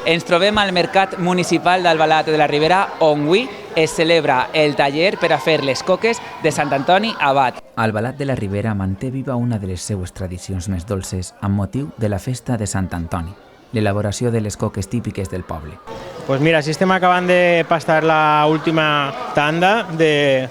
Ens trobem al Mercat Municipal d'Albalat de la Ribera, on avui es celebra el taller per a fer les coques de Sant Antoni Abat. Albalat de la Ribera manté viva una de les seues tradicions més dolces amb motiu de la festa de Sant Antoni, l'elaboració de les coques típiques del poble. Pues mira, si estem acabant de pastar la última tanda de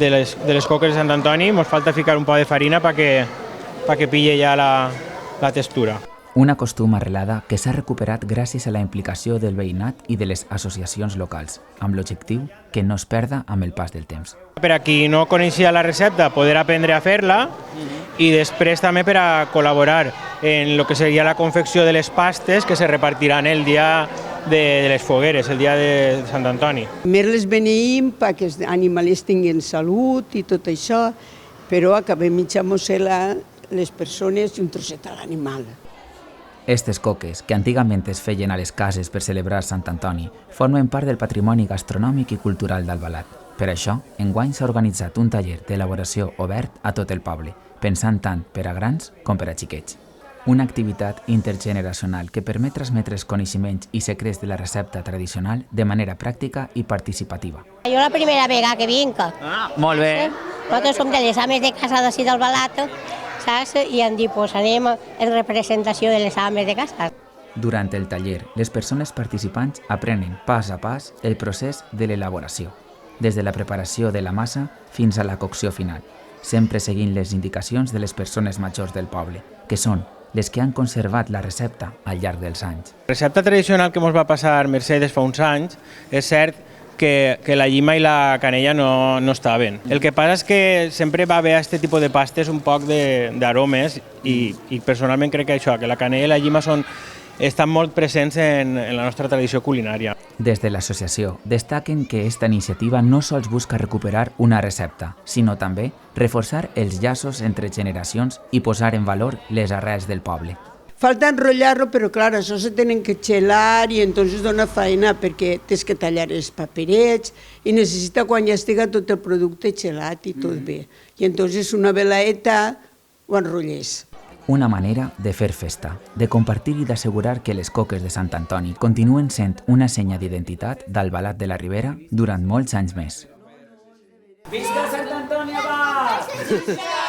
les coques de Sant Antoni, ens falta ficar un poc de farina perquè pille ja la textura. Una costum arrelada que s'ha recuperat gràcies a la implicació del veïnat i de les associacions locals, amb l'objectiu que no es perda amb el pas del temps. Per a qui no coneixia la recepta, poder aprendre a fer-la i després també per a col·laborar en el que seria la confecció de les pastes que se repartiran el dia de les fogueres, el dia de Sant Antoni. Més les beneïm perquè els animals tinguin salut i tot això, però acabem mitjant-nos les persones i un trosset a l'animal. Estes coques, que antigament es feien a les cases per celebrar Sant Antoni, formen part del patrimoni gastronòmic i cultural d'Albalat. Per això, enguany s'ha organitzat un taller d'elaboració obert a tot el poble, pensant tant per a grans com per a xiquets. Una activitat intergeneracional que permet transmetre els coneixements i secrets de la recepta tradicional de manera pràctica i participativa. Jo la primera vegada que vinc. Molt bé. Nosaltres som de les ames de casa d'ací d'Albalat, saps? I han dit, pues anem en representació de les ames de casa. Durant el taller, les persones participants aprenen pas a pas el procés de l'elaboració, des de la preparació de la massa fins a la cocció final, sempre seguint les indicacions de les persones majors del poble, que són les que han conservat la recepta al llarg dels anys. La recepta tradicional que ens va passar Mercedes fa uns anys, és cert que la llima i la canella no estaven. El que passa és que sempre va haver aquest tipus de pastes un poc d'aromes i personalment crec que això, que la canella i la llima estan molt presents en la nostra tradició culinària. Des de l'associació destaquen que aquesta iniciativa no sols busca recuperar una recepta, sinó també reforçar els llaços entre generacions i posar en valor les arrels del poble. Falta enrotllar-lo, però clar, això se tenen que xelar i entonces dona feina perquè tens que tallar els paperets i necessita quan ja estiga tot el producte xelat i tot bé. I entonces una velaeta ho enrotllés. Una manera de fer festa, de compartir i d'assegurar que les coques de Sant Antoni continuen sent una senya d'identitat d'Albalat de la Ribera durant molts anys més. Visca Sant Antoni Abat!